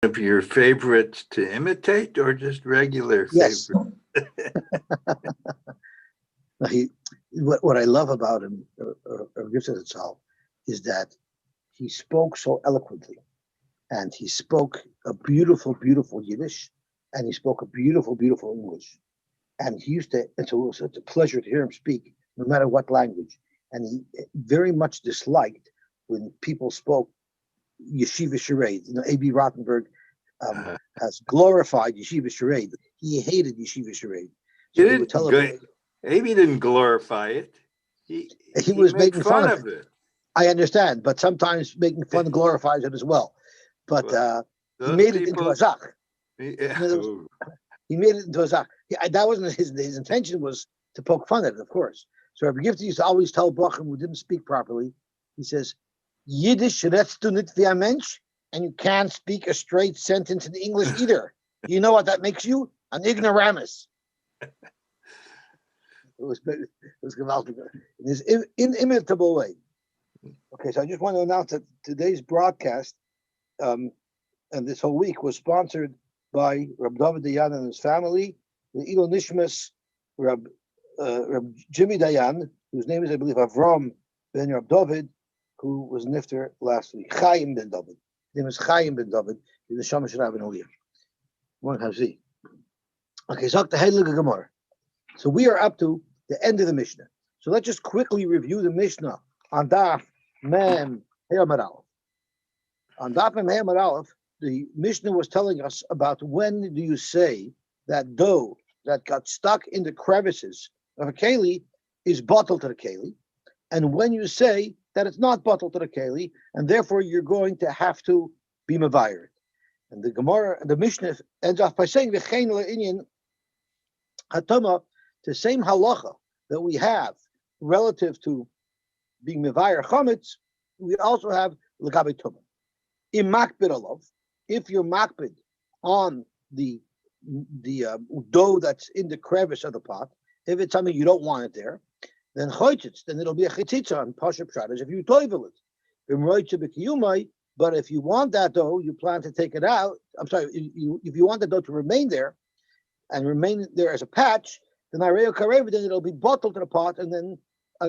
Of your favorites to imitate or just regular Yes. favorite? What I love about him, Gibson itself, is that he spoke so eloquently, and he spoke a beautiful, beautiful Yiddish, and he spoke a beautiful, beautiful English. And he used to, and so it was such a pleasure to hear him speak, no matter what language. And he very much disliked when people spoke yeshiva charade. A.B. Rottenberg has glorified yeshiva charade. He hated yeshiva charade. He So he would didn't tell go, him Amy didn't glorify it. He he he was made making fun fun of of it. it. I understand, but sometimes making fun glorifies it as well. But Well, he those made it into a people, zach. yeah, In other words, he made it into a zach. That wasn't his intention, was to poke fun at it, of course. So Rabbi Gifty used to always tell Bachim who didn't speak properly, he says, Yiddish redest du nicht wie ein Mensch, and you can't speak a straight sentence in English either. You know what that makes you? An ignoramus. It was gewaltig in his inimitable way. Okay, so I just want to announce that today's broadcast and this whole week was sponsored by Rab David Dayan and his family, the Ilo Nishmas Rab Jimmy Dayan, whose name is, I believe, Avram ben Rab David, who was nifter last week. Chaim ben David. His name is Chaim ben David. He's the Shamash Rabbi Aliyah. One Hazi. Okay, so the Heilige Gemara. So we are up to the end of the Mishnah. So let's just quickly review the Mishnah on Daf Mem Heyamar Aleph. On Daf Mem Heyamar Aleph, the Mishnah was telling us about when do you say that dough that got stuck in the crevices of a keli is bottled to the keli, and when you say that it's not bottled to the keli, and therefore you're going to have to be mevayer. And the Gemara, the Mishnah ends off by saying v'chein le'inyan hatama, the same halacha that we have relative to being mevayer chametz, we also have l'gabe tumah. In makbid alav, if you're makbid on the dough that's in the crevice of the pot, if it's something you don't want it there, then choitzitz, then it'll be a chitzitza on pashup pshat, if you toivel it. But if you want that dough, you plan to take it out. I'm sorry, if you want the dough to remain there and remain there as a patch, then areo karev, then it'll be bottled to the pot, and then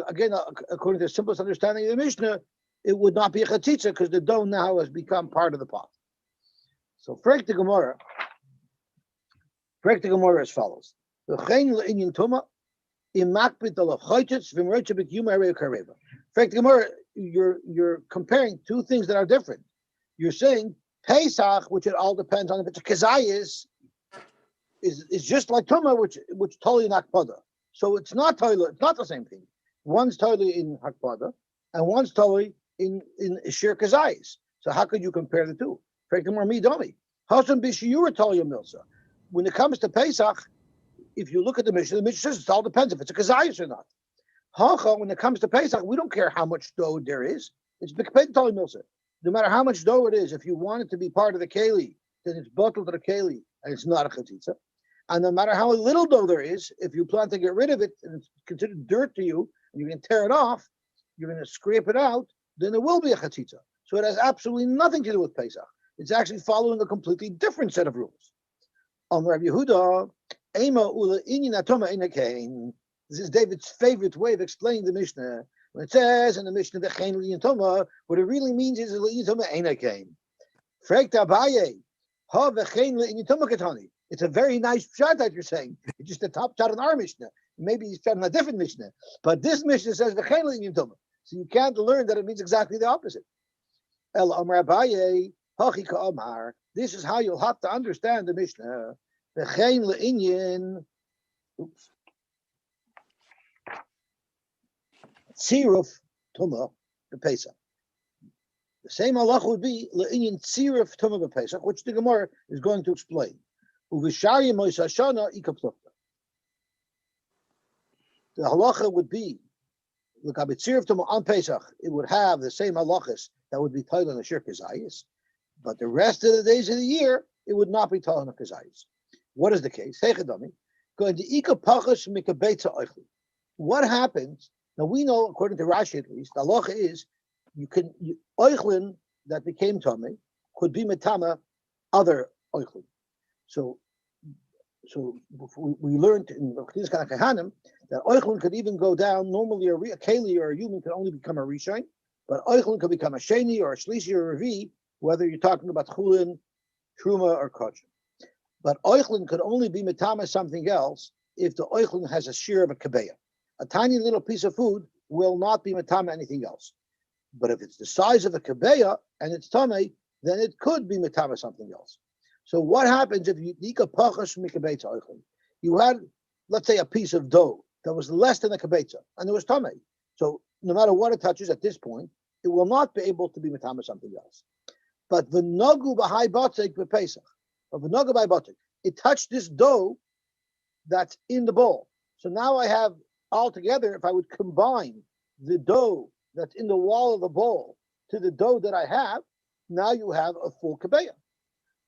again, according to the simplest understanding of the Mishnah, it would not be a chatzitza because the dough now has become part of the pot. So, frek the Gemara as follows: Frek the Gemara, you're comparing two things that are different. You're saying Pesach, which it all depends on if it's a kezayis, is just like Tumah, which totally in Hakpada. So it's not totally, it's not the same thing. One's totally in Hakpada, and one's totally in Shir kezayis. So how could you compare the two? Frek the Gemara midomi. Hasan b'shiyura tolya milsa. When it comes to Pesach, if you look at the Mishnah says it all depends if it's a kezayis or not. Hacha, when it comes to Pesach, we don't care how much dough there is. It's b'kped tali milsa. No matter how much dough it is, if you want it to be part of the keli, then it's bottled to the keli, and it's not a chatzitza. And no matter how little dough there is, if you plan to get rid of it, and it's considered dirt to you, and you can tear it off, you're going to scrape it out, then it will be a chatzitza. So it has absolutely nothing to do with Pesach. It's actually following a completely different set of rules. Rabbi Yehuda, Ema ula inyan atoma ina kain. This is David's favorite way of explaining the Mishnah. When it says in the Mishnah v'chein l'inyan toma, what it really means is l'inyan toma ina kain. Frek Abaye, ha v'chein l'inyan toma katani. It's a very nice pshat that you're saying. It's just the top pshat in our Mishnah. Maybe he's pshat in a different Mishnah, but this Mishnah says v'chein l'inyan toma. So you can't learn that it means exactly the opposite. El Amar Abaye, hachi ka'amar. This is how you'll have to understand the Mishnah. V'chein l'inyan. Oops. Tziruf Tumah b'Pesach. The same halach would be le'inyan tziruf Tumah b'Pesach, which the Gemara is going to explain. Uv'sharya Moshe Hashana ikaplukta. The halacha would be l'gabe tziruf Tumah on Pesach. It would have the same halachas that would be tied on the shir kezayis, but the rest of the days of the year it would not be tied on the kezayis. What is the case? Heichadami going to ikapachas mikabetza oichli. What happens? Now we know, according to Rashi at least, the halacha is oichlin that became tummy could be metama other oichlin. So we learned in Chizkas Kahanim that oichlin could even go down. Normally, a keli or a human could only become a rishon, but oichlin could become a sheni or a shlishi or a revi, whether you're talking about chulin, truma, or kosher. But oichlin could only be metama something else if the oichlin has a shear of a kabeya. A tiny little piece of food will not be metama anything else. But if it's the size of a kabeya and it's tame, then it could be metama something else. So what happens if you you had, let's say, a piece of dough that was less than a kabetza, and it was tame. So no matter what it touches at this point, it will not be able to be metama something else. But the nagu b'hai batek b'pesach, or the nagu b'hai batek, it touched this dough that's in the bowl. So now I have altogether, if I would combine the dough that's in the wall of the bowl to the dough that I have, now you have a full kabeya.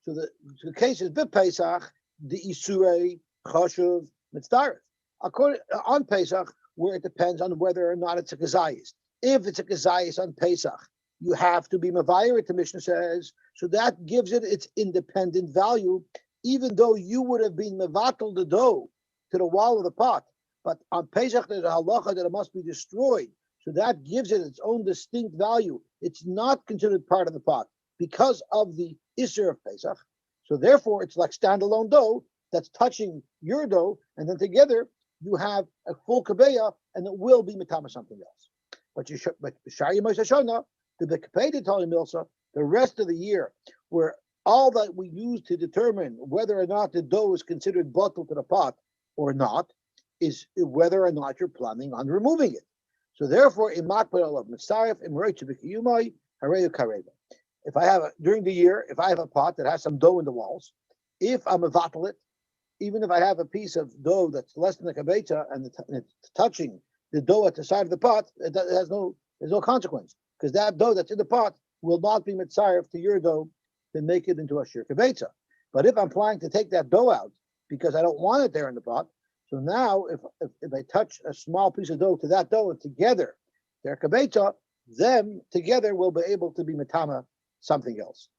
So the case is b'Pesach, the isurei chashuv mitzdarif. According on Pesach, where it depends on whether or not it's a kazayis. If it's a kazayis on Pesach, you have to be mavayir, the Mishnah says. So that gives it its independent value, even though you would have been mevatel the dough to the wall of the pot. But on Pesach, there's a halacha that it must be destroyed. So that gives it its own distinct value. It's not considered part of the pot because of the Isser of Pesach. So therefore, it's like standalone dough that's touching your dough, and then together you have a full kabeya, and it will be metama something else. But the rest of the year, where all that we use to determine whether or not the dough is considered bottled to the pot or not, is whether or not you're planning on removing it. So therefore, if I have during the year, if I have a pot that has some dough in the walls, if I'm a vatlet, even if I have a piece of dough that's less than a kabeta and it's touching the dough at the side of the pot, there's no consequence, because that dough that's in the pot will not be mitzaref to your dough to make it into a shir kabeta. But if I'm planning to take that dough out because I don't want it there in the pot, so now if I touch a small piece of dough to that dough and together they're kabeta, them together will be able to be metama something else.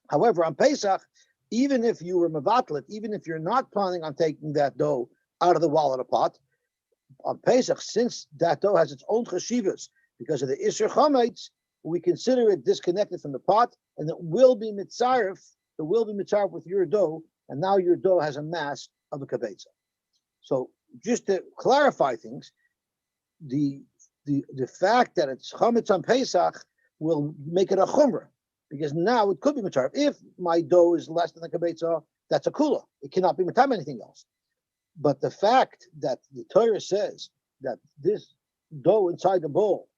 However, on Pesach, even if you were mevatlet, even if you're not planning on taking that dough out of the wall of the pot, on Pesach, since that dough has its own cheshivas because of the Isser Chametz, we consider it disconnected from the pot, and it will be mitzaref. It will be mitzaref with your dough, and now your dough has a mass of a kabetza. So, just to clarify things, the fact that it's chametz on Pesach will make it a chumrah, because now it could be mitzaref. If my dough is less than the kabetza, that's a kula. It cannot be mitzaref anything else. But the fact that the Torah says that this dough inside the bowl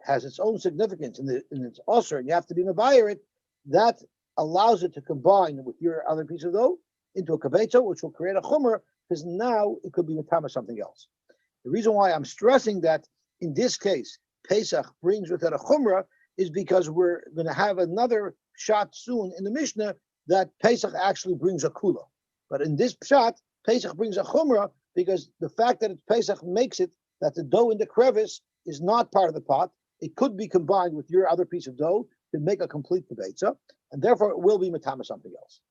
has its own significance and it's usher, and you have to be mevayer it, that allows it to combine with your other piece of dough into a kabetza, which will create a chumrah, because now it could be mitama something else. The reason why I'm stressing that in this case Pesach brings with it a chumrah is because we're going to have another shot soon in the Mishnah that Pesach actually brings a kula. But in this shot, Pesach brings a chumrah because the fact that it's Pesach makes it that the dough in the crevice is not part of the pot. It could be combined with your other piece of dough to make a complete kabetza, and therefore it will be matama something else.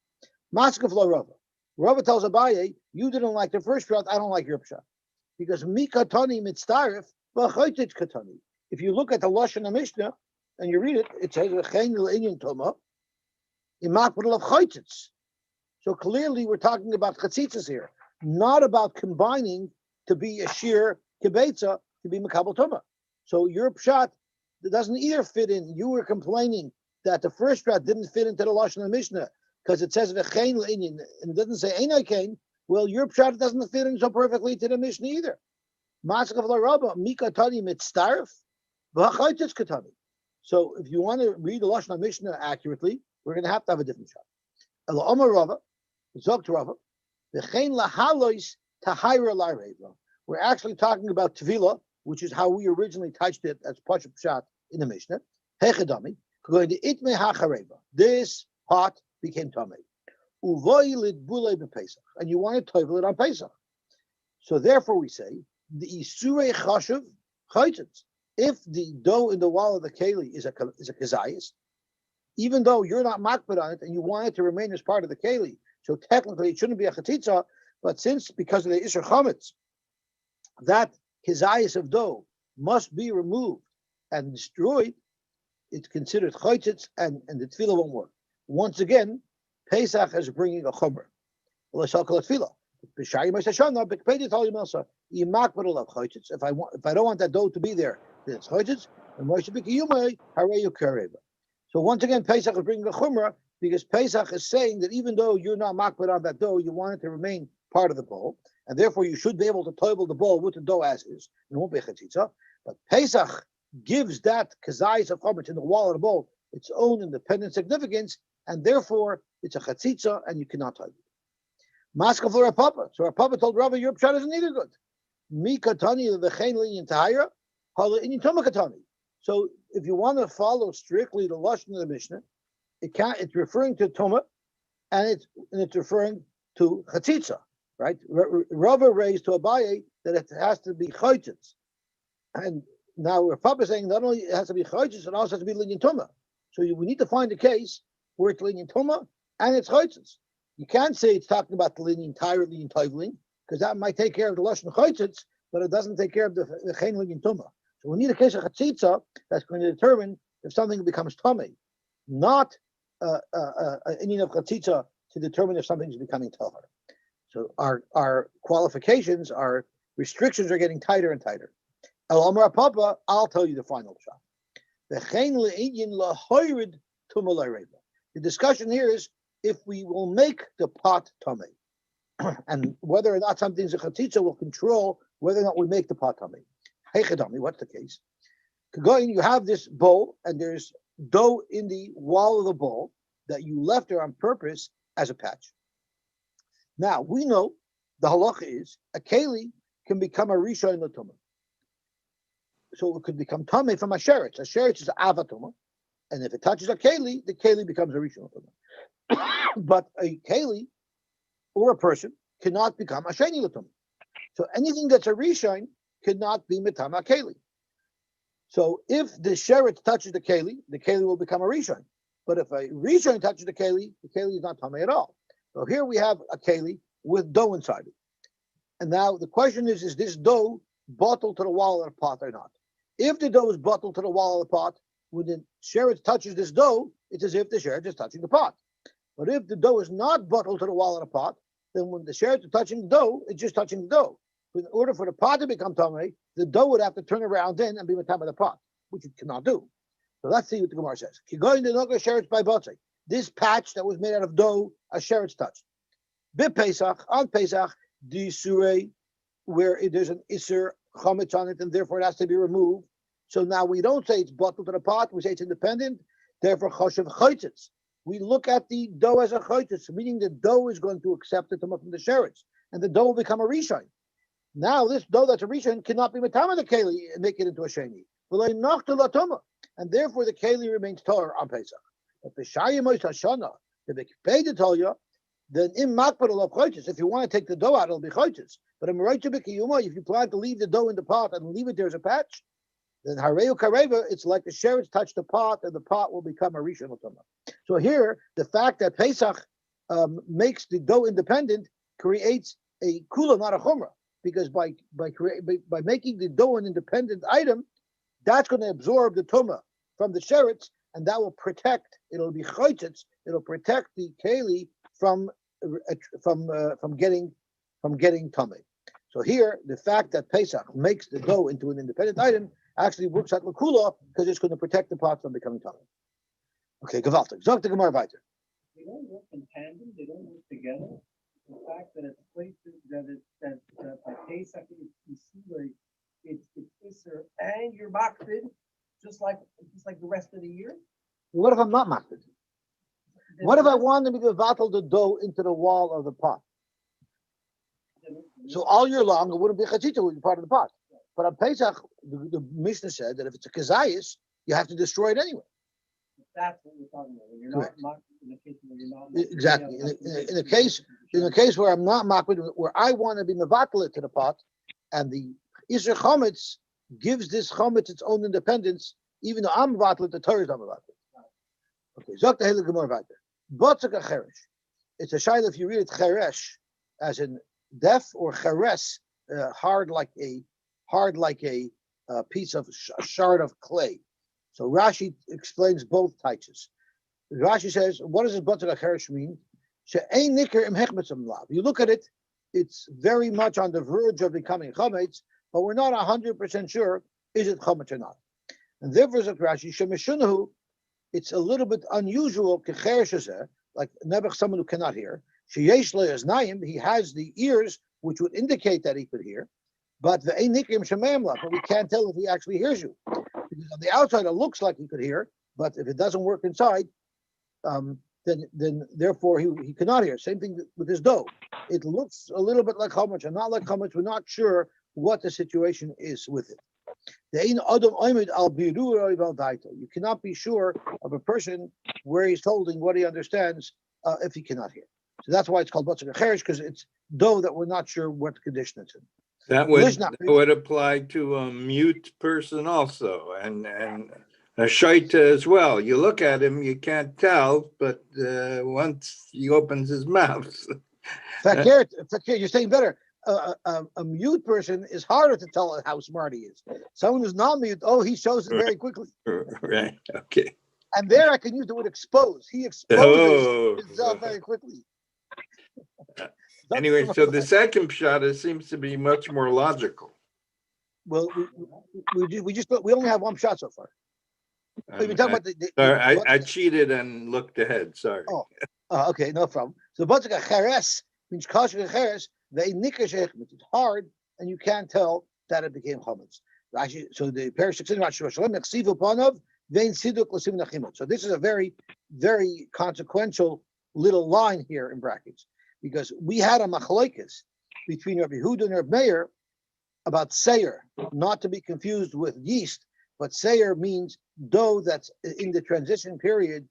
Maskav lo Rava. Rava tells Abaye, you didn't like the first shot, I don't like your pshat. Because mikatani mitzdarif, v'chaytich katani. If you look at the Lashon HaMishnah, and you read it, it says, v'chein l'inyan toma, imakbel of chaytitz. So clearly we're talking about chatzitzas here, not about combining to be a sheer kibetza to be makabel toma. So your pshat doesn't either fit in. You were complaining that the first pshat didn't fit into the Lashon HaMishnah because it says v'chein l'inyan and it doesn't say einay kain. Well, your pshat doesn't fit in so perfectly to the Mishnah either. Maskav l'Rabba mikatani mitzdarif v'chaytitz katani. So if you want to read the Lashon HaMishnah accurately, we're going to have a different shot. Elo Omer Rava, Zok to Rava, v'chein lahalois tahira l'areva. We're actually talking about Tvila, which is how we originally touched it as Pashup Pshat in the Mishnah. Hechadami, going to Itme HaChareva. This pot became Tamei. Uvoy lidbulei b'Pesach. And you want to tovel it on Pesach. So therefore we say, the Isurei Chashuv Chaytitz. If the dough in the wall of the keli is a kazayis, even though you're not makbid on it and you want it to remain as part of the keli, so technically it shouldn't be a chatzitza, but since because of the isur chametz, that kizayis of dough must be removed and destroyed, it's considered chaytzitz, and the tefillah won't work. Once again, Pesach is bringing a chomer. If I don't want that dough to be there, then it's chaytzitz. So once again, Pesach is bringing a chumrah because Pesach is saying that even though you're not makbid on that dough, you want it to remain part of the bowl, and therefore you should be able to toivel the bowl with the dough as is. It won't be a chatzitza. But Pesach gives that kazayis of chametz in the wall of the bowl its own independent significance, and therefore it's a chatzitza, and you cannot toivel. Maska for a papa. So our papa told Rava, your pshat isn't either good. Mi katani v'chein linyan tahira, hala inyan tuma katani. So if you want to follow strictly the lashon of the Mishnah, it's referring to tuma, and it's referring to chatzitza, right? Rava raised to Abaye that it has to be chaytzitz, and now we're probably saying not only it has to be chaytzitz, it also has to be linyan tuma. So we need to find a case where it's linyan tuma and it's chaytzitz. You can't say it's talking about the linyan tyre, linyan toivling, because that might take care of the lashon chaytzitz, but it doesn't take care of the chen linyan tuma. So we need a case of chatzitza that's going to determine if something becomes tummy, not an inyan of chatzitza to determine if something is becoming tahar. So our qualifications, our restrictions are getting tighter and tighter. El Amar Papa, I'll tell you the final shot. The discussion here is if we will make the pot tummy, and whether or not something's a chatzitza will control whether or not we make the pot tummy. What's the case? You have this bowl, and there's dough in the wall of the bowl that you left there on purpose as a patch. Now, we know the halacha is a keli can become a rishon l'tumah. So it could become tumah from a sheretz. A sheretz is an avatuma, and if it touches a keli, the keli becomes a rishon l'tumah. But a keli or a person cannot become a sheni l'tumah. So anything that's a rishon cannot be mitama keli. So if the sheretz touches the keli will become a rishon. But if a rishon touches the keli is not tummy at all. So here we have a keli with dough inside it. And now the question is this dough bottled to the wall of the pot or not? If the dough is bottled to the wall of the pot, when the sheretz touches this dough, it's as if the sheretz is touching the pot. But if the dough is not bottled to the wall of the pot, then when the sheretz is touching the dough, it's just touching the dough. In order for the pot to become tamei, the dough would have to turn around then and be matama the pot, which it cannot do. So let's see what the Gemara says. This patch that was made out of dough, a sheretz touched. Bit Pesach, on Pesach, the surei, where there's an iser chametz on it, and therefore it has to be removed. So now we don't say it's bottled to the pot, we say it's independent, therefore choshev chaytzitz. We look at the dough as a chaytzitz, meaning the dough is going to accept it from the sheretz, and the dough will become a rishon. Now this dough that's a rishon cannot be matama the keli and make it into a sheni. And therefore the keli remains torah on Pesach. If the shayim is hashana, the b'kpei to tell you, then in makbar of chaytzitz, if you want to take the dough out, it'll be chaytzitz. But in meraita b'kiyuma, if you plan to leave the dough in the pot and leave it there as a patch, then hareu kareva, it's like the sheretz touched the pot, and the pot will become a rishon l'tumah. So here, the fact that Pesach makes the dough independent creates a kula, not a chumrah, because by making the dough an independent item, that's going to absorb the tumah from the sheretz, and that will protect. It'll be chaytzitz. It'll protect the keli from getting tummy. So here, the fact that Pesach makes the dough into an independent item actually works out l'kula because it's going to protect the pot from becoming tummy. Okay, gewaltig. Zog the Gemara weiter. They don't work in tandem. They don't work together. The fact that it's places that by Pesach it's Isser and you're makbid just like the rest of the year. What if I'm not makbid? What if I want to mevatel the dough into the wall of the pot? So all year long, it wouldn't be chatzitza, it would be part of the pot. But on Pesach, the Mishnah said that if it's a kazayis, you have to destroy it anyway. That's what we're talking about. When you're not makbid, in the case where you're not makbid, exactly. In the case where I'm not makbid, where I want to be mevatel it to the pot, and the Isser Chometz gives this Chometz its own independence, even though I'm mevatel it, the Torah is not mevatel. Okay, Zok the Hele Gemara weiter. Botzak a cheresh. It's a shayla if you read it cheresh as in deaf or cheres, hard like a piece of a shard of clay. So Rashi explains both types. Rashi says, what does this botzak a cheresh mean? She'ein niker im hechmetzam lav. You look at it, it's very much on the verge of becoming chametz, but we're not 100% sure is it chametz or not. And therefore, says Rashi, shemeshunahu, it's a little bit unusual, like Nebuch, someone who cannot hear. Sheyesh le'aznayim, he has the ears, which would indicate that he could hear, but the einikim shemayim lav, but we can't tell if he actually hears you. Because on the outside, it looks like he could hear, but if it doesn't work inside, then therefore he cannot hear. Same thing with his dough. It looks a little bit like chametz and not like chametz. We're not sure what the situation is with it. You cannot be sure of a person where he's holding what he understands if he cannot hear. So that's why it's called botzak cheresh, because it's dough that we're not sure what condition it's in. That would apply to a mute person also, and a shaita as well. You look at him, you can't tell, but once he opens his mouth. Fakir, you're saying better. A mute person is harder to tell how smart he is. Someone who's not mute, he shows it very quickly. Right, okay. And there I can use the word expose. He exposes himself very quickly. Anyway, so the second pshat seems to be much more logical. Well, we only have one shot so far. We've been talking about sorry, I cheated and looked ahead. Sorry. Okay, no problem. So botzak cheres means kosher cheres. They nikash echmet. It's hard, and you can't tell that it became chametz. So the parish So this is a very, very consequential little line here in brackets, because we had a machlokes between Rabbi Yehuda and Rabbi Meir about seir, not to be confused with yeast, but seir means dough that's in the transition period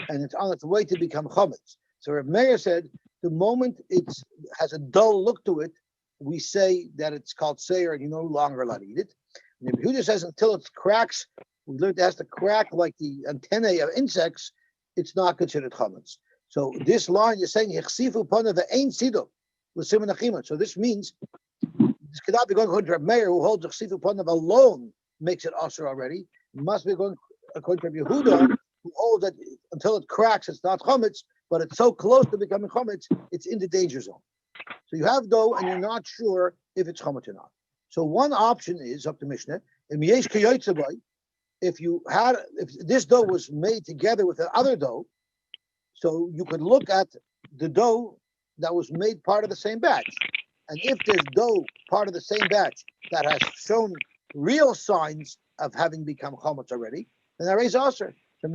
and it's on its way to become chametz. So Rabbi Meir said the moment it has a dull look to it, we say that it's called seir and you're no longer allowed to eat it. And Rabbi Yehuda says until it cracks, we learned it has to crack like the antennae of insects, it's not considered chametz. So this line is saying Yechsifu pana ve'ein sido l'siman achima. So this means this cannot be going according to Rabbi Meir, who holds Yechsifu pana alone makes it usher already. It must be going according to Rabbi Yehuda, who holds that until it cracks, it's not chametz, but it's so close to becoming chametz, it's in the danger zone. So you have dough, and you're not sure if it's chametz or not. So one option is up to Mishnah. If this dough was made together with the other dough, so you could look at the dough that was made part of the same batch. And if there's dough part of the same batch that has shown real signs of having become chametz already, then I raise aser. So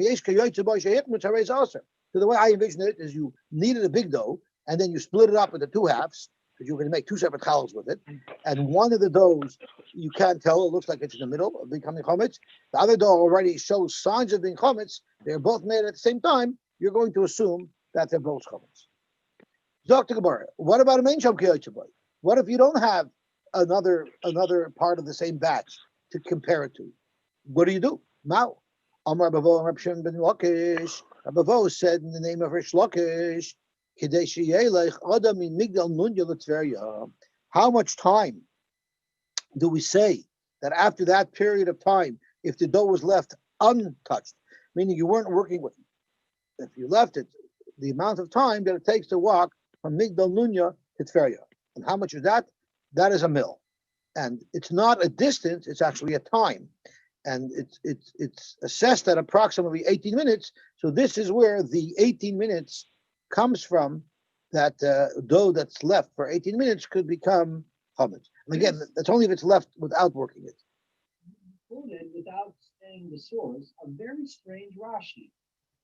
the way I envision it is you kneaded a big dough, and then you split it up into two halves, because you're going to make two separate challahs with it. And one of the doughs, you can't tell, it looks like it's in the middle of becoming chametz. The other dough already shows signs of being chametz. They're both made at the same time. You're going to assume that they're both chametz. Dr. Gemara, what about a main shom kiyotzeboy? What if you don't have another part of the same batch to compare it to? What do? Now, Amar Bavo and Reb Shimon ben Lakish. Bavo said in the name of Rish Lakish, how much time do we say that after that period of time, if the dough was left untouched, meaning you weren't working with it, if you left it, the amount of time that it takes to walk from Migdal Nunya to Tveria. And how much is that? That is a mil. And it's not a distance, it's actually a time. And it's assessed at approximately 18 minutes. So this is where the 18 minutes comes from, that dough that's left for 18 minutes could become chametz. And again, that's only if it's left without working it. Quoted without saying the source, a very strange Rashi,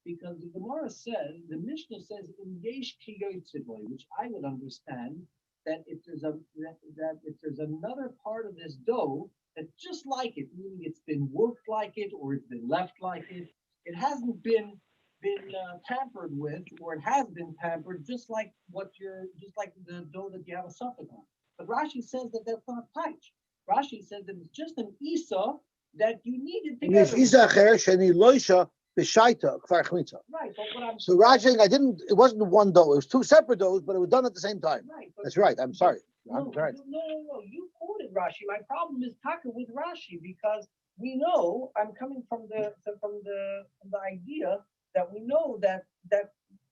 because the Gemara says, the Mishnah says in Yesh Kiyotzeboy, which I would understand that if there's another part of this dough that's just like it, meaning it's been worked like it or it's been left like it, it hasn't been tampered with, or it has been tampered, just like the dough that you have a suffix on. But Rashi says that that's not touch. Rashi says that it's just an isa that you needed together. b'shaita kfar chmitza. Right, but what I'm. So Rashi saying it wasn't one dough, it was two separate doughs, but it was done at the same time. Right. But That's right, I'm sorry. No, I'm right. no. You quoted Rashi. My problem is talking with Rashi because we know I'm coming from the idea that we know that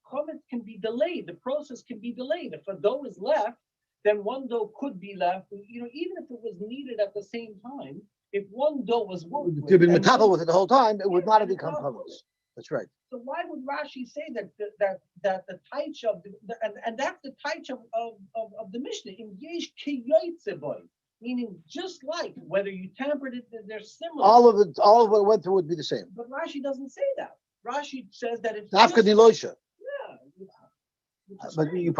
comments can be delayed. The process can be delayed. If a dough is left, then one dough could be left. You know, even if it was needed at the same time, if one dough was worked If you've been metabel with it the whole time, it would not have and become it's not comments. That's right. So why would Rashi say that the taich of and that's the taich of the Mishnah in yesh kiyotzeboy, meaning just like whether you tampered it, they're similar. All of what it went through would be the same. But Rashi doesn't say that. Rashi says that it's After just, Dilosha. yeah. But you're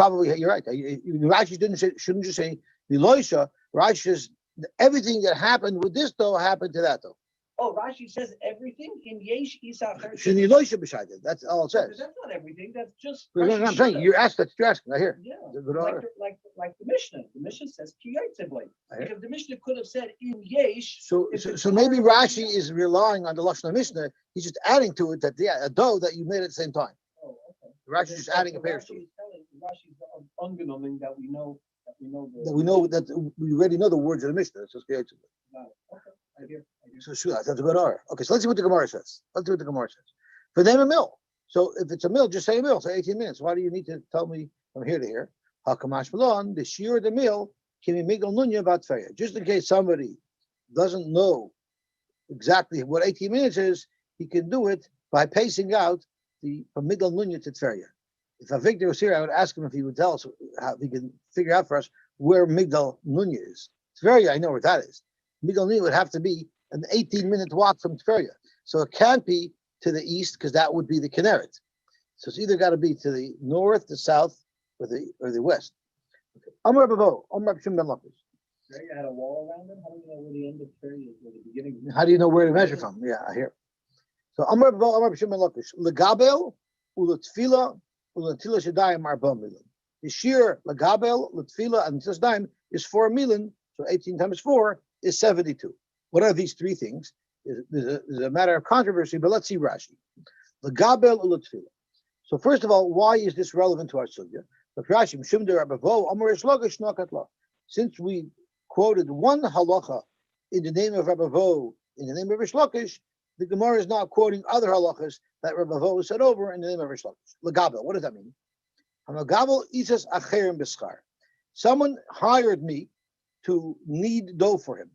right. Rashi shouldn't just say Dilosha. Rashi says everything that happened with this dough happened to that dough. Oh, Rashi says everything in yesh isachar. Dilosha b'shayde. That's all it says. That's not everything. That's just. I'm saying you're asking. That's what you're asking. I hear. Yeah, The good like order. the Mishnah. The Mishnah says kiyotzeboy. Because the Mishnah could have said in yesh. So maybe Rashi is relying on the Lashon Mishnah. He's just adding to it that a dough that you made at the same time. Oh, okay. Rashi's just adding a pair to it. Rashi's ungenommen that we know That we already know the words of the Mishnah. So Okay, I hear. So sure, that's a good order. Okay, so let's see what the Gemara says. For name a mill. So if it's a mill, just say a mill. Say 18 minutes. Why do you need to tell me from here to here? Hakamash Malon, the shear of the mill, can be migal nunya about feya. Just in case somebody doesn't know exactly what 18 minutes is, he can do it by pacing out from migal nunya to tferya. If Avigdor was here, I would ask him if he would tell us how he can figure out for us where migal nunya is. Tferya, I know where that is. Migal nunya would have to be an 18-minute walk from Tferya. So it can't be to the east because that would be the Kinneret. So it's either got to be to the north, the south, or the west. Amar Bavo, Amar B'Shem Ben Lakish. You had a wall around it. How do you know where the end of Perry is? Where the beginning? How do you know where to measure from? Yeah, I hear. So Amar Bavo, Amar B'Shem Ben Lakish. Legabel uletfila uletila shadayim arba milim. The shear legabel uletfila and shadayim is 4 milim. So 18 times 4 is 72. What are these three things? There's a matter of controversy, but let's see Rashi. The Gabel uletfila. So first of all, why is this relevant to our sugya? Since we quoted one halacha in the name of Rabbi Vo, in the name of Rish Lakish, the Gemara is now quoting other halachas that Rabbi Vo said over in the name of Rish Lakish. Legabel, what does that mean? Someone hired me to knead dough for him.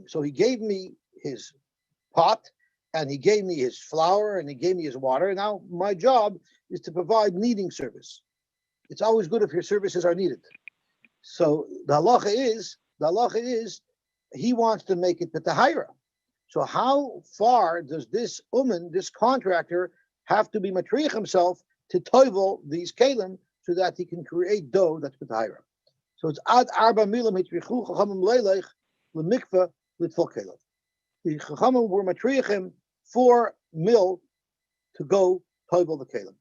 So he gave me his pot, and he gave me his flour, and he gave me his water. And now my job is to provide kneading service. It's always good if your services are needed. So the halacha is he wants to make it b'tahira. So how far does this this contractor, have to be matriach himself to toivel these kalim so that he can create dough that's b'tahira? So it's ad arba milim hitrichu chachamim leilech lemikveh litfol kalim. The chachamim were matriachim 4 mil to go toivel the kalim,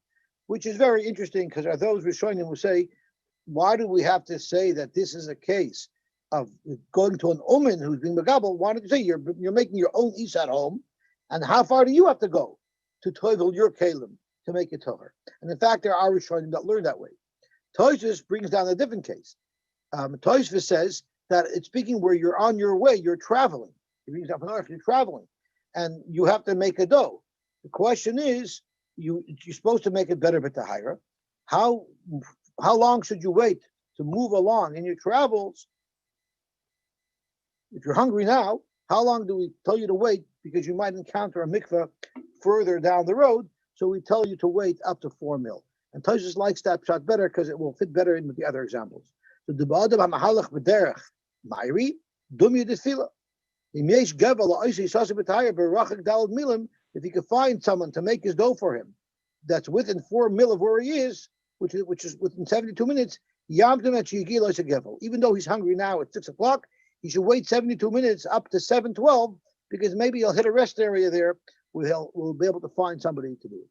which is very interesting because those Rishonim will say, why do we have to say that this is a case of going to an uman who's being megabel? Why don't you say you're making your own is at home, and how far do you have to go to toivel your kalim to make it toher? And in fact, there are Rishonim that learn that way. Tosfos brings down a different case. Tosfos says that it's speaking where you're on your way, you're traveling. It brings up an ark, you're traveling, and you have to make a dough. The question is, you're supposed to make it better b'tahira. How long should you wait to move along in your travels? If you're hungry now, how long do we tell you to wait? Because you might encounter a mikveh further down the road, so we tell you to wait up to 4 mil. And Tosfos likes that shot better because it will fit better in with the other examples. So the ba'adam ha'mahalach b'derech ma'iri dum yedefila. If he could find someone to make his dough for him, that's within 4 mil of where he is, which is within 72 minutes. Even though he's hungry now at 6 o'clock, he should wait 72 minutes up to 7:12 because maybe he'll hit a rest area there where we'll be able to find somebody to do it.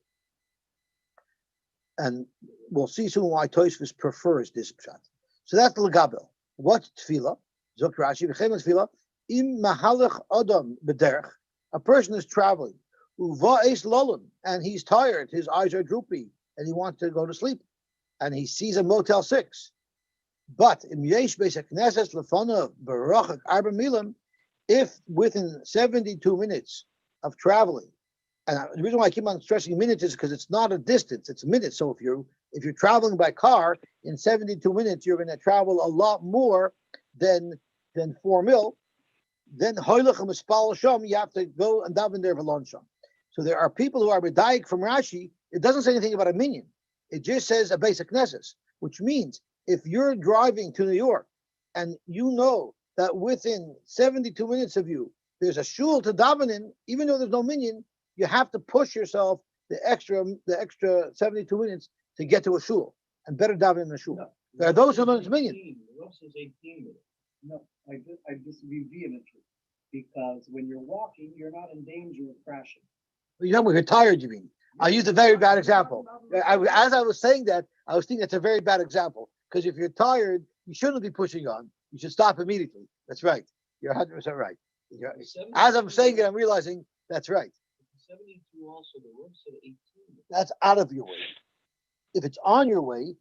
And we'll see soon why Tosfos prefers this pshat. So that's the legabel. What's tefillah? Zok Rashi v'chein tefillah im mahalach adam b'derech A person is traveling, uva es lolim, and he's tired, his eyes are droopy, and he wants to go to sleep, and he sees a Motel 6. But im yesh beis hakneses lefana barachak arba milim, if within 72 minutes of traveling, and the reason why I keep on stressing minutes is because it's not a distance, it's minutes. So if you're traveling by car, in 72 minutes, you're going to travel a lot more than 4 mil. Then hoylach and mispal sham, you have to go and daven there for lunch. So there are people who are medayik from Rashi. It doesn't say anything about a minyan. It just says a basic nessus, which means if you're driving to New York and you know that within 72 minutes of you, there's a shul to daven in, even though there's no minyan, you have to push yourself the extra 72 minutes to get to a shul, and better daven in a shul. No, There are those who learn minyan. The Rosh is 18 minutes. No, I disagree vehemently, because when you're walking, you're not in danger of crashing. You know, when you're tired, you mean. I used a very bad example. As I was saying that, I was thinking that's a very bad example, because if you're tired, you shouldn't be pushing on. You should stop immediately. That's right. You're 100% right. As I'm saying it, I'm realizing that's right. 72 also, the Rosh said 18 minutes. That's out of your way. If it's on your way,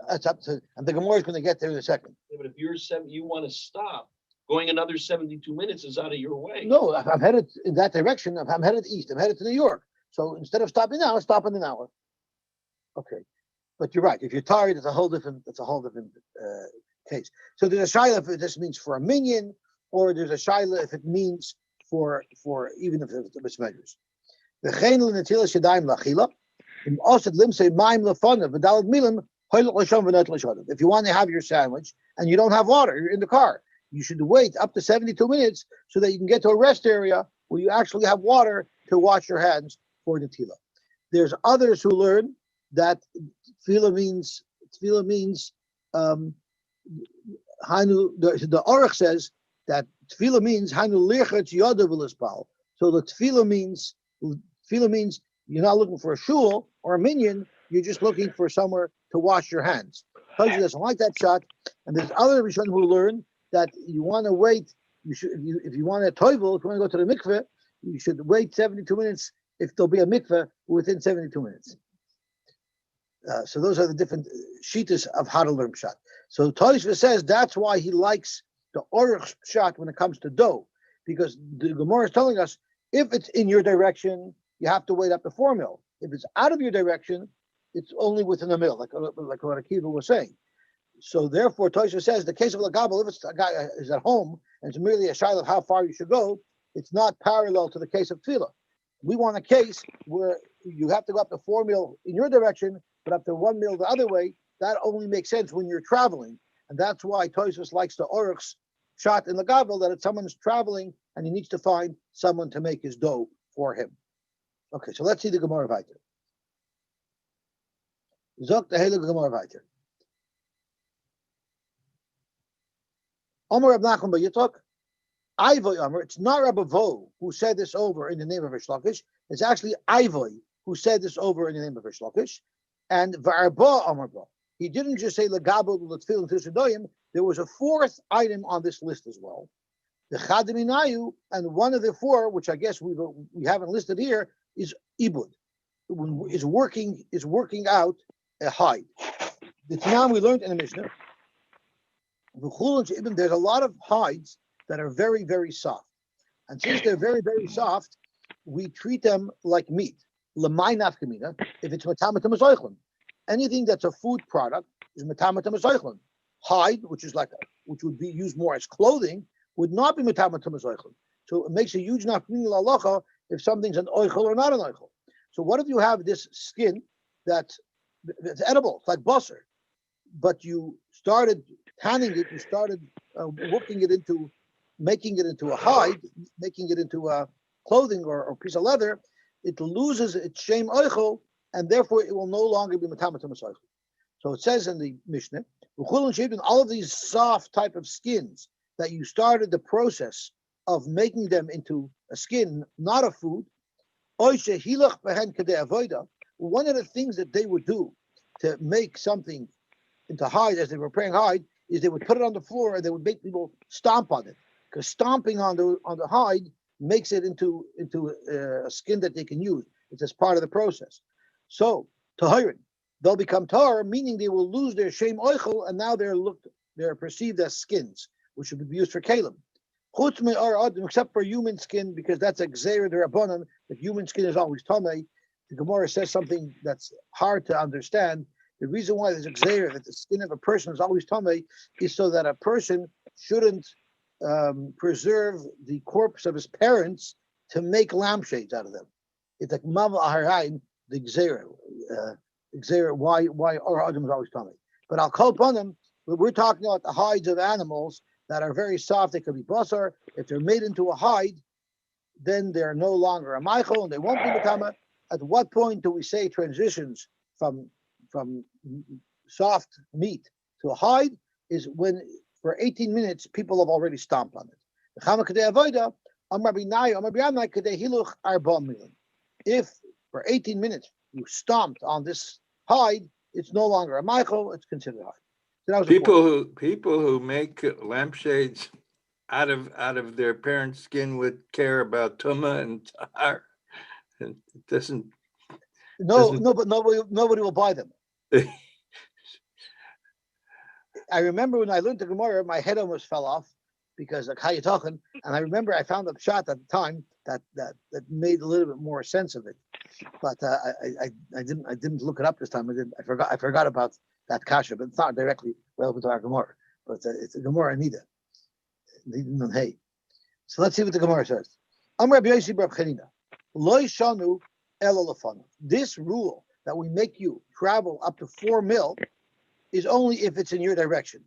it's up to, and the Gemara is going to get there in a second. Yeah, but if you want to stop, going another 72 minutes is out of your way. No, I'm headed in that direction. I'm headed east. I'm headed to New York. So instead of stopping now, stop in an hour. Okay, but you're right. If you're tired, it's a whole different case. So there's a shaila if this means for a minyan, or there's a shaila if it means for even if it's mismeasures. The chein l'netilas yadayim lachila, im osed limsei mayim lefanav v'dalad milim hoylech l'sham v'not l'shodav. If you want to have your sandwich and you don't have water, you're in the car, you should wait up to 72 minutes so that you can get to a rest area where you actually have water to wash your hands for netila. There's others who learn that tefillah means Hainu. The Aruch says that tefillah means Hainu lichach yodav v'lispal. So the tefillah means you're not looking for a shul or a minyan. You're just looking for somewhere to wash your hands. Toshi doesn't like that shot, and there's other Rishonim who learn that you want to wait. You should, if you want a toivel, if you want to go to the mikveh, you should wait 72 minutes. If there'll be a mikveh within 72 minutes. So those are the different shitas of how to learn pshat. So Toshva says that's why he likes the Aruch pshat when it comes to dough, because the Gemara is telling us if it's in your direction, you have to wait up to 4 mil. If it's out of your direction, it's only within a mil, like what Akiva was saying. So therefore, Toshva says the case of Lagabal, if it's a guy is at home and it's merely a shaila of how far you should go, it's not parallel to the case of tefillah. We want a case where you have to go up to 4 mil in your direction, but up to 1 mil the other way. That only makes sense when you're traveling, and that's why Tosfos likes the Oruch's shot in the Gavel, that if someone's traveling and he needs to find someone to make his dough for him. Okay, so let's see the Gemara weiter. Zok the Heilige Gemara weiter. Omer Rab Nachman bar Yitzchak, Ivoy Omer. It's not Rabbi Vo who said this over in the name of Rish Lakish. It's actually Ivoy who said this over in the name of Rish Lakish. And V'arba Omer Ba. He didn't just say Legabel L'Tfil Tishadoyim. There was a fourth item on this list as well. The Chadaminayu, and one of the four, which I guess we haven't listed here, is Ibud. Is working out a hide. The Tanam we learned in the Mishnah. There's a lot of hides that are very, very soft. And since they're very, very soft, we treat them like meat. L'may nafkamina, if it's matamatam azoichlin. Anything that's a food product is matamatam azoichlin. Hide, which would be used more as clothing, would not be matamatam azoichlin. So it makes a huge nafkamina l'alacha if something's an oichel or not an oichel. So what if you have this skin that's edible, it's like basar, but you started tanning it, you started working it into, making it into a hide, making it into a clothing or a piece of leather, it loses its shem oichel, and therefore it will no longer be matamatam oichel. So it says in the Mishnah, all of these soft type of skins that you started the process of making them into a skin, not a food, one of the things that they would do to make something into hide as they were preparing hide is they would put it on the floor and they would make people stomp on it, because stomping on the hide makes it into a skin that they can use. It's as part of the process. So tahirin, they'll become tahor, meaning they will lose their shem oichel, and now they're perceived as skins, which should be used for kalim. Chutz me'ar adam, except for human skin, because that's a gzeira derabanan, that human skin is always tamei. The Gemara says something that's hard to understand. The reason why there's a gzeira that the skin of a person is always tamei is so that a person shouldn't preserve the corpse of his parents to make lampshades out of them. It's like mama aharain, the gzeira. Why our adam is always tamei. But I'll call upon them. We're talking about the hides of animals that are very soft. They could be basar. If they're made into a hide, then they're no longer a Michael and they won't be Matama. At what point do we say transitions from soft meat to a hide? Is when for 18 minutes people have already stomped on it. If for 18 minutes you stomped on this hide, it's no longer a Michael, it's considered a hide. So that was People who make lampshades out of their parents' skin would care about tuma and tar. It doesn't. But nobody will buy them. I remember when I learned the Gemara, my head almost fell off because like how you talking, and I remember I found a shot at the time that made a little bit more sense of it, but I didn't look it up this time. I forgot about that kasha, but it's not directly relevant to our Gemara, but it's a Gemara Anida. Hey, so let's see what the Gemara says. Rabbi Yosy bar Chanina, lo shanu ela lefanu. This rule that we make you travel up to 4 mil is only if it's in your direction.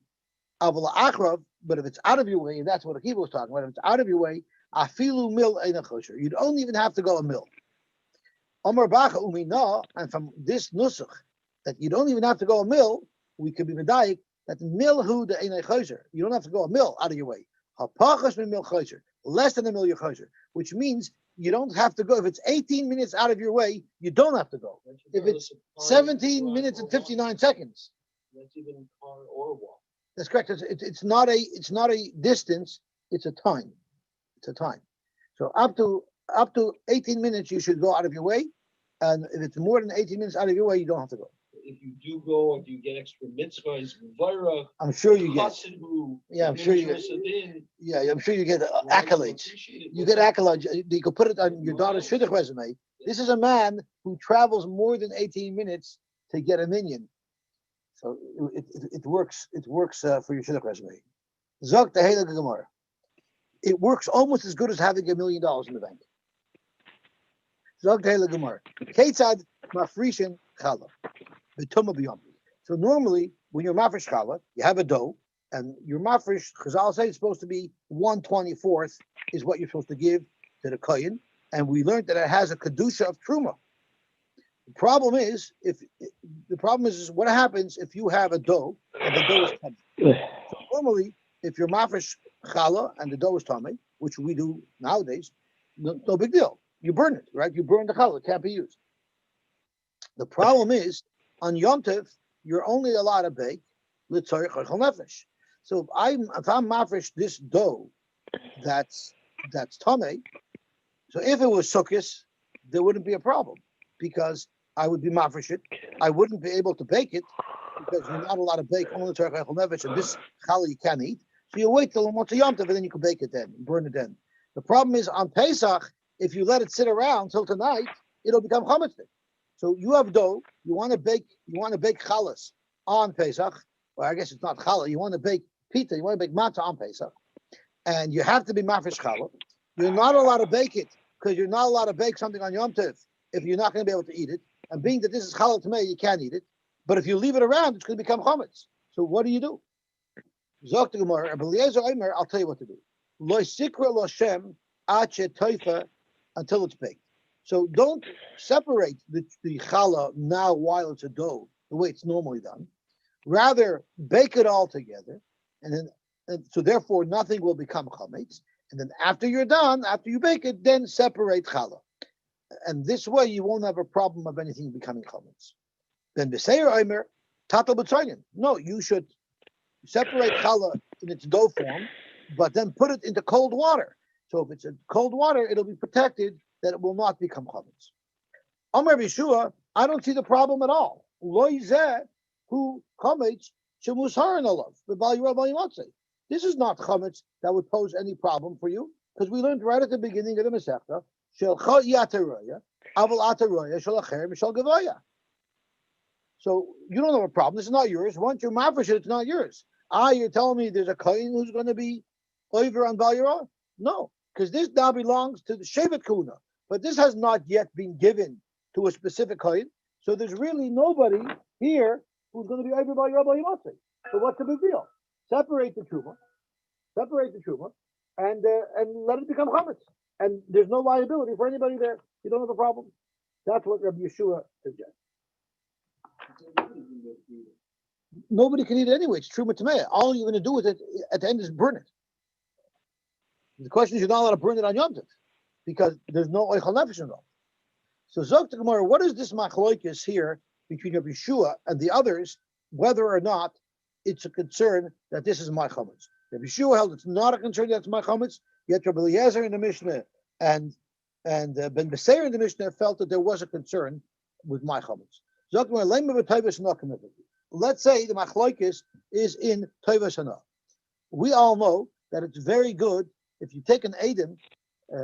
Aval achrav, but if it's out of your way, and that's what Akiva was talking about, if it's out of your way, afilu mil eina kosher. You don't even have to go a mil. Amar bacha umina, and from this nusach that you don't even have to go a mil, we could be medayik that mil hu de eina kosher. You don't have to go a mil out of your way. Hapachas min mil kosher, less than a mil your kosher, which means you don't have to go. If it's 18 minutes out of your way, you don't have to go. If it's 17 minutes and 59 seconds. That's even car or walk. That's correct. It's not a distance. It's a time. It's a time. So up to 18 minutes, you should go out of your way, and if it's more than 18 minutes out of your way, you don't have to go. If you do go, or do you get extra mitzvahs? I'm sure you get. Yeah, I'm sure you get. Yeah, I'm sure you get accolades. You get accolades. You can put it on your daughter's shidduch resume. This is a man who travels more than 18 minutes to get a minion. So it works. It works for your shidduch resume. Zok the Heilige Gemara. It works almost as good as having $1 million in the bank. Zok the Heilige Gemara. Ketzad mafrishin challah. So normally, when you're mafresh challah, you have a dough, and your mafresh, Chazal say it's supposed to be 1/24th is what you're supposed to give to the kohen, and we learned that it has a kedusha of truma. The problem is what happens if you have a dough and the dough is tummy. So normally, if you're mafresh challah and the dough is tummy, which we do nowadays, no big deal. You burn it, right? You burn the challah; it can't be used. The problem is on Yom Tov, you're only allowed to bake l'tzorich ochel nefesh. So if I'm mafresh this dough, that's tamei. So if it was sukkos, there wouldn't be a problem because I would be mafresh it. I wouldn't be able to bake it because you're not allowed to bake only l'tzorich ochel nefesh, and this challah you can't eat. So you wait till Motzei Yom Tov and then you can bake it then, burn it then. The problem is on Pesach, if you let it sit around till tonight, it'll become chametz. So you have dough, you want to bake challahs on Pesach, or I guess it's not challah, you want to bake pita, you want to bake matzah on Pesach, and you have to be mafresh challah. You're not allowed to bake it because you're not allowed to bake something on Yom Tov if you're not going to be able to eat it. And being that this is challah to me, you can't eat it. But if you leave it around, it's going to become chametz. So what do you do? Zok the Gemara, I'll tell you what to do. Lo sikra lo shem ache toifa until it's baked. So don't separate the challah now while it's a dough, the way it's normally done. Rather, bake it all together, and so therefore nothing will become chametz. And then after you're done, after you bake it, then separate challah. And this way you won't have a problem of anything becoming chametz. Then b'seir omer tatal b'tzoyin. No, you should separate challah in its dough form, but then put it into cold water. So if it's in cold water, it'll be protected that it will not become chametz. Amar Bishua, I don't see the problem at all. Loi zeh hu chametz shemusharin alav b'bal yirav b'al yimatzei. This is not chametz that would pose any problem for you, because we learned right at the beginning of the Masechta, shel cha yataroya, aval ataroya shel acher mishal gavoya. So you don't have a problem. This is not yours. Once you're mafresh, it's not yours. You're telling me there's a kohen who's going to be over on Bal Yirah? No, because this now belongs to the Shevet Kuna, but this has not yet been given to a specific kohen. So there's really nobody here who's going to be over Bal Yirah Bal Yimatzei. So what's the big deal? Separate the truma, and let it become chametz. And there's no liability for anybody there. You don't have a problem. That's what Rabbi Yeshua suggests. Nobody can eat it anyway. It's truma tamei. All you're going to do with it at the end is burn it. The question is, you're not allowed to burn it on Yom Tov because there's no oichal nefesh involved. So Zok the Gemara, what is this machloikis here between Rabbi Yeshua and the others, whether or not it's a concern that this is my chametz? Rabbi Yeshua held it's not a concern that it's my chametz. Yet Rabbi Eliezer in the Mishnah and Ben Beseir in the Mishnah felt that there was a concern with my chametz. Zok the Gemara, let's say the machloikis is in Toivas Hana. We all know that it's very good if you take an Edom.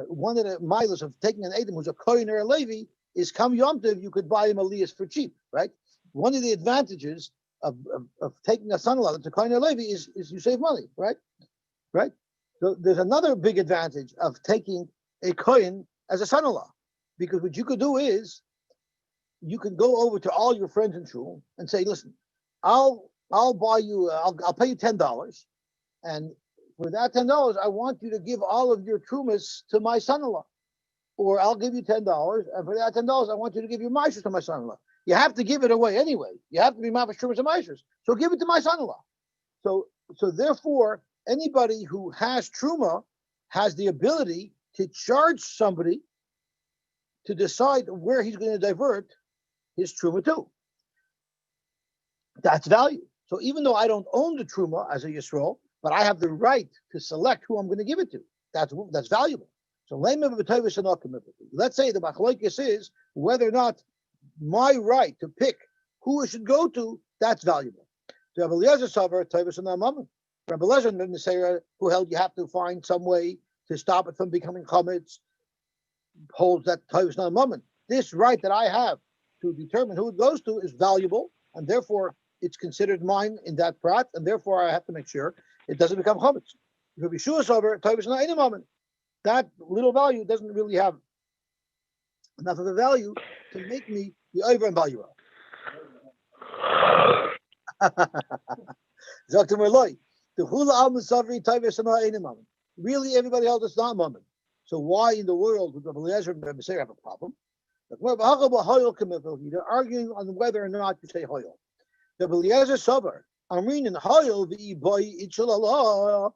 One of the miles of taking an Edom who's a Kohen or a Levi is come Yom Tov, you could buy him a Elias for cheap, right? One of the advantages of taking a son-in-law that's a Kohen or Levi is you save money, right? Right? So there's another big advantage of taking a Kohen as a son-in-law, because what you could do is you can go over to all your friends in shul and say, listen, I'll buy you, I'll pay you $10, and for that $10, I want you to give all of your trumas to my son-in-law, or I'll give you $10, and for that $10, I want you to give your maishers to my son-in-law. You have to give it away anyway. You have to be mafish trumas and maishers, so give it to my son-in-law. So therefore, anybody who has truma has the ability to charge somebody to decide where he's going to divert his truma to. That's value. So even though I don't own the truma as a Yisrael, but I have the right to select who I'm going to give it to. That's valuable. So let's say the machlokes is whether or not my right to pick who it should go to, that's valuable. Rabbi Eliezer Savar, Toivus and Namaman. Rabbi Eliezer and the Seir, who held you have to find some way to stop it from becoming chametz, holds that Toivus and Namaman. This right that I have to determine who it goes to is valuable, and therefore it's considered mine in that prat, and therefore I have to make sure it doesn't become chametz. If it be shuas over, Toivus and Namaman, that little value doesn't really have enough of a value to make me the over and value. Really, everybody else is not moment. So why in the world would Rabbi Eliezer and Rabbi Seir have a problem? They're arguing on whether or not you say hoyel. Rabbi Eliezer Sober, I'm reading hoyel v'ibay.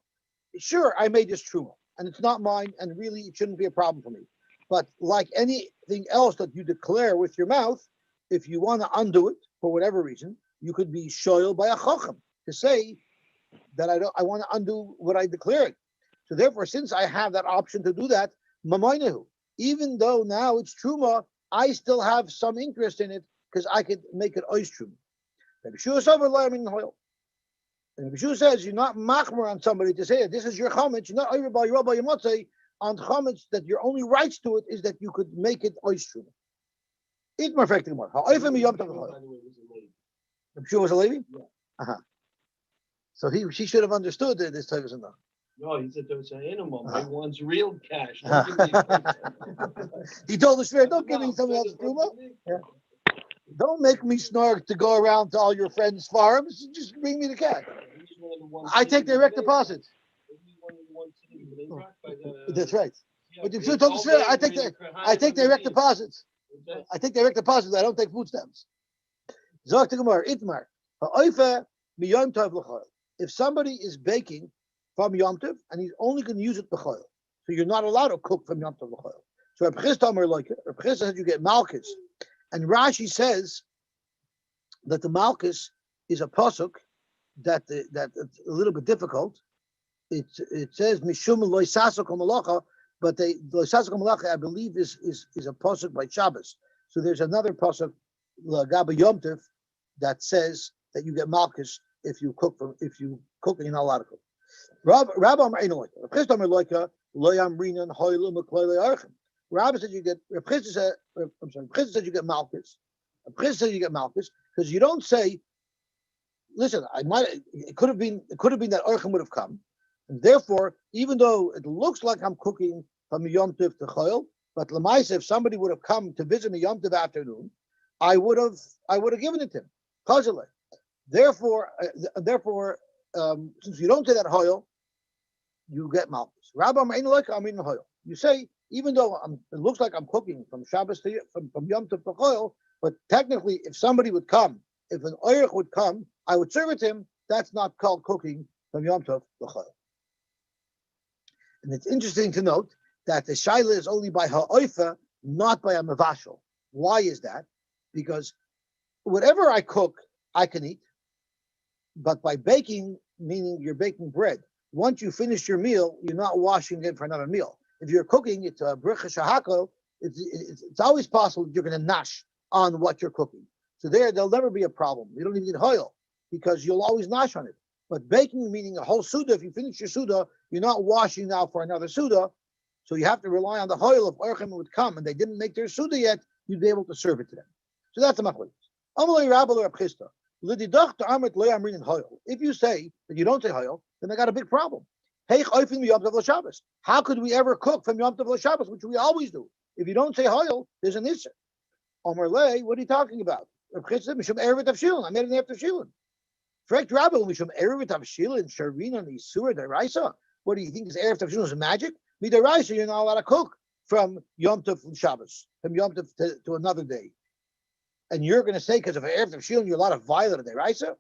Sure, I made this truma, and it's not mine, and really it shouldn't be a problem for me. But like anything else that you declare with your mouth, if you want to undo it for whatever reason, you could be shoyel by a chacham to say that I want to undo what I declared. So therefore, since I have that option to do that, mamaynehu, even though now it's truma, I still have some interest in it because I could make it ois truma. Rabbi Yeshua says you're not machmer on somebody to say this is your chametz. You're not over by Rabbi Yamotzei on chametz that your only rights to it is that you could make it ois truma. Eat more effective more. Rabbi Yeshua was a Levi? Yeah. Uh-huh. So she should have understood that this type of enough. No, he said there was an animal. He wants real cash. Don't give me He told the Shver, don't give me something else truma. Yeah. Don't make me snark to go around to all your friends' farms. Just bring me the cash. I take direct deposits. That's right. But you should tell the Shver, I take direct deposits. I take direct deposits. I don't take food stamps. Zok to Gemara, Itmar. If somebody is baking from Yom Tov and he's only going to use it b'choil, so you're not allowed to cook from Yom Tov b'choil. So Reb Chista like it. Reb Chista says you get malchus, and Rashi says that the malchus is a pasuk that it's a little bit difficult. It says mishum loy sasok malacha But the Sasach Malacha, I believe, is a pasuk by Shabbos. So there's another pasuk, Gaba Yom Tov, that says that you get malchus if you cook and you're not allowed to cook. Rabbi Amar Einoika. Rabbi Amar Loika Loyam Rinan Hoylum Makloile Archim. Rabbi said you get. Rabbi said you get malchus. Rabbi said you get malchus because you don't say. Listen, it could have been that Archim would have come, and therefore, even though it looks like I'm cooking from Yom Tov to Choil, but Lamaisa, if somebody would have come to visit me Yom Tov afternoon, I would have given it to him. Chazaleh. Therefore, since you don't say that Choil, you get malchus. Rabbi Amin Hoyle. You say, even though it looks like I'm cooking from Shabbos to from Yom Tov to Choil, but technically, if somebody would come, if an oirich would come, I would serve it to him. That's not called cooking from Yom Tov to Choil. And it's interesting to note that the shaila is only by ha'oifa, not by a mavashal. Why is that? Because whatever I cook, I can eat. But by baking, meaning you're baking bread, once you finish your meal, you're not washing it for another meal. If you're cooking, it's a bricha shahako. It's always possible that you're going to nash on what you're cooking. So there'll never be a problem. You don't even need oil because you'll always nash on it. But baking, meaning a whole suda, if you finish your suda, you're not washing now for another suda. So you have to rely on the oil. If Orchim would come and they didn't make their suda yet, you'd be able to serve it to them. So that's the machlokes. If you say that you don't say hoil, then I got a big problem. How could we ever cook from Yom Tov Shabbos, which we always do? If you don't say hoil, there's an issue. Omer Le, what are you talking about? I made it after Shilin. Correct, Rabbi, Mishum Erev Shilin, Sharina, Isur, Deraisa. What do you think is Erev Shilin is magic? Midaraisa, you're not allowed to cook from Yom Tov and Shabbos, from Yom Tov to another day. And you're going to say, because of Erev Shilin, you're allowed to violate Deraisa?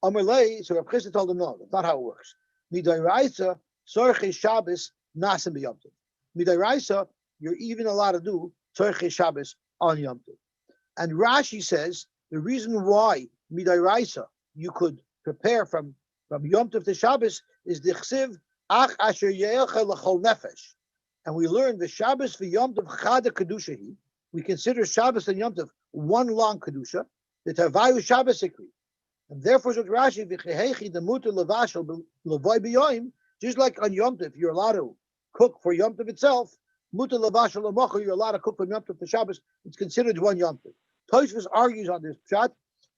Omer Le, so Rav Chisda told him, no, that's not how it works. Midaraisa, Sorche Shabbos, Nasim Yom Tov. Midaraisa, you're even allowed to do Sorche Shabbos on Yom Tov. And Rashi says the reason why Midaraisa you could prepare from Yom Tov to Shabbos is the Chsiv Ach Asher Ye'echa L'chol Nefesh. And we learned the Shabbos for Yom Tov Chada Kedushahi. We consider Shabbos and Yom Tov one long Kedusha. The Tavayu Shabbos Ikri. And therefore, Rashi V'chehechi the Muter Levashel Levoy B'yoim. Just like on Yom Tov, you're allowed to cook for Yom Tov itself. Muter Levashel Lemocha, you're allowed to cook from Yom Tov to Shabbos. It's considered one Yom Tov. Tosfos argues on this pshat,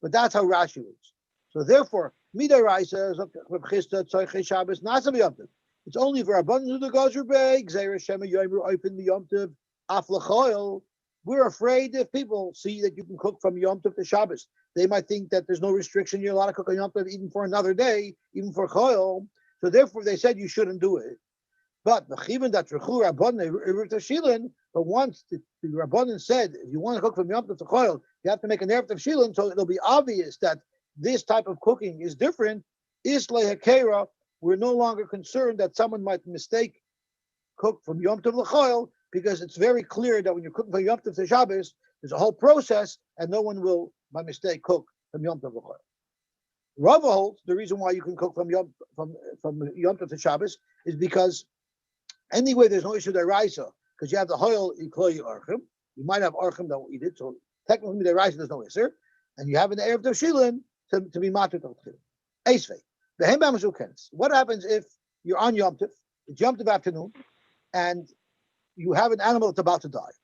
but that's how Rashi reads. So therefore, Midaraisa is Shabbos Nasam Yom Tov. It's only for abundance of the Gozer Bey, Gzeir Shema Yomer Open the Yom Tov Aflachoil. We're afraid if people see that you can cook from Yom Tov to Shabbos, they might think that there's no restriction. You're allowed to cook on Yom Tov even for another day, even for Choil. So therefore, they said you shouldn't do it. But the Chivin that Rechu Rabbanan Shilin, but once the Rabbanan said if you want to cook from Yom Tov to Choil, you have to make an Erev Shilin, so it'll be obvious that this type of cooking is different. Islay Hakera, we're no longer concerned that someone might mistake cook from Yom Tov L'Choil, because it's very clear that when you're cooking from Yom Tov to Shabbos, there's a whole process, and no one will, by mistake, cook from Yom Tov L'Choil. Rava holds the reason why you can cook from Yom Tov to Shabbos is because anyway there's no issue deraisa, because you have the hoil ikloy archim. You might have archim that will eat it, so technically deraisa there's no issue, and you have an erev of shilin to be matur of chilin. Eisvei. What happens if you're on Yom Tov, it's Yom Tov afternoon, and you have an animal that's about to die?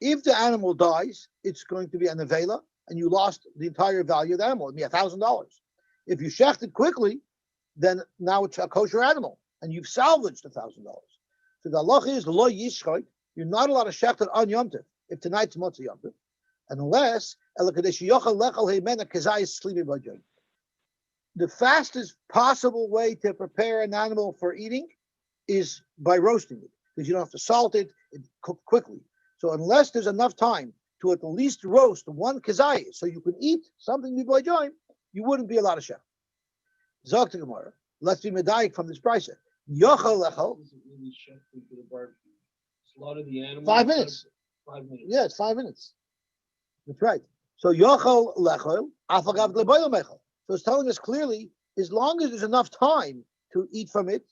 If the animal dies, it's going to be an avela, and you lost the entire value of the animal. It'd be $1,000. If you shecht it quickly, then now it's a kosher animal, and you've salvaged $1,000. So the halacha is lo yishchot. You're not allowed to shecht it on Yom Tov if tonight's Motzei Yom Tov, unless the fastest possible way to prepare an animal for eating is by roasting it, because you don't have to salt it, it cooks quickly. So unless there's enough time to at least roast one kazayis so you can eat something by join, you wouldn't be allowed to shech. Zok to Gemara. Let's be medayik from this price. Yochel lechel. Slaughter the animal. 5 minutes. 5 minutes. Yeah, it's 5 minutes. That's right. So yochel lechel afagav gleboilo mechel. So it's telling us clearly, as long as there's enough time to eat from it,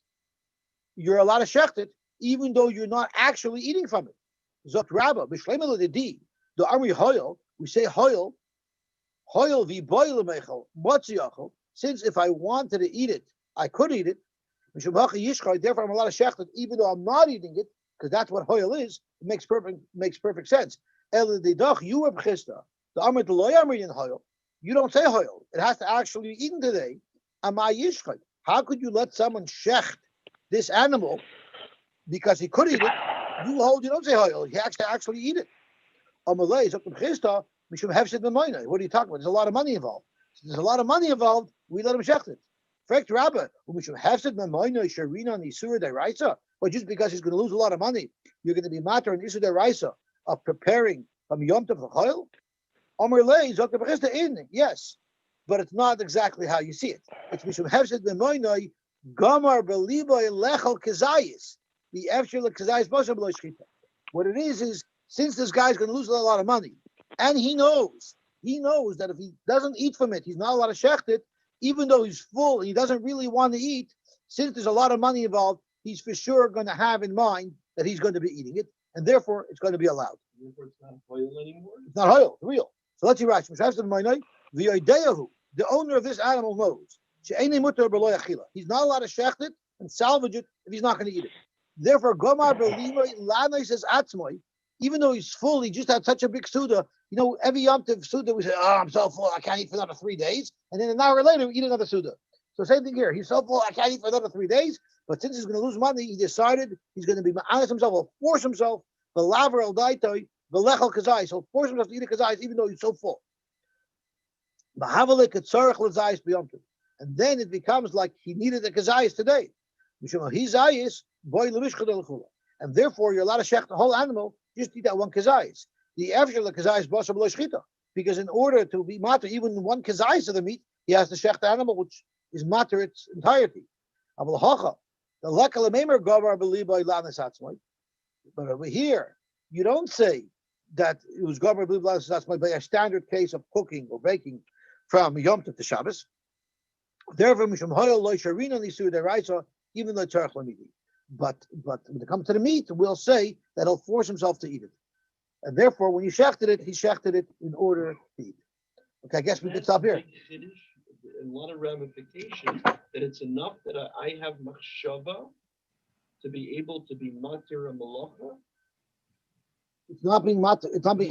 you're allowed to shecht it, even though you're not actually eating from it. Zok Rabba, B'Shleimel the Amri Hoyel, we say Hoyel v'boil mechel, motziachel, since if I wanted to eat it, I could eat it. Therefore, I'm allowed to shecht it, even though I'm not eating it, because that's what hoyel is. It makes perfect sense. You were b'chista. The amr the loy amr in hoyel. You don't say hoyel. It has to actually be eaten today. How could you let someone shecht this animal because he could eat it? You don't say hoyel. He has to actually eat it. Amalei is up to b'chista. What are you talking about? There's a lot of money involved. So there's a lot of money involved. We let him shecht it. But just because he's going to lose a lot of money, you're going to be matter and isur deraisa of preparing from Yom Tov l'chayil. Omer lei zok b'chista in, yes, but it's not exactly how you see it. It's mishum hefsed b'moinoi gamar b'liboy lechel kezayis the efshir lekezayis b'shem b'lo shchita. What it is since this guy's going to lose a lot of money, and he knows that if he doesn't eat from it, he's not allowed to shecht it. Even though he's full, he doesn't really want to eat. Since there's a lot of money involved, he's for sure going to have in mind that he's going to be eating it, and therefore it's going to be allowed. Therefore, it's not oil anymore. It's not oil, it's real. So let's see, right? The owner of this animal knows he's not allowed to shecht it and salvage it if he's not going to eat it. Therefore, Gomar Lana says Atzmoy, even though he's full, he just had such a big suda. Every Yom Tov suda, we say, I'm so full, I can't eat for another 3 days. And then an hour later, we eat another suda. So same thing here. He's so full, I can't eat for another 3 days. But since he's going to lose money, he decided he's going to be honest himself, will force himself, the laver el daitoi, the lechel kazais. He'll force himself to eat a kazais even though he's so full. And then it becomes like he needed a kazais today. And therefore, you're allowed to shecht the whole animal, just eat that one kazais. The efshir the kazais b'shem b'lo shchita, because in order to be matter even one kazais of the meat, he has to shecht the animal, which is matter its entirety. But over here, you don't say that it was gomer b'li by a standard case of cooking or baking from Yom Tov to Shabbos. Therefore, mishum hoyel lo sharina nisur deraisa, even though tzarich lamidi. But when it comes to the meat, we'll say that he'll force himself to eat it. And therefore, when he shechted it in order to eat. Okay, I guess we could stop here. A lot of ramifications that it's enough that I have machshava to be able to be matir a malacha. It's not being matter. It's not being.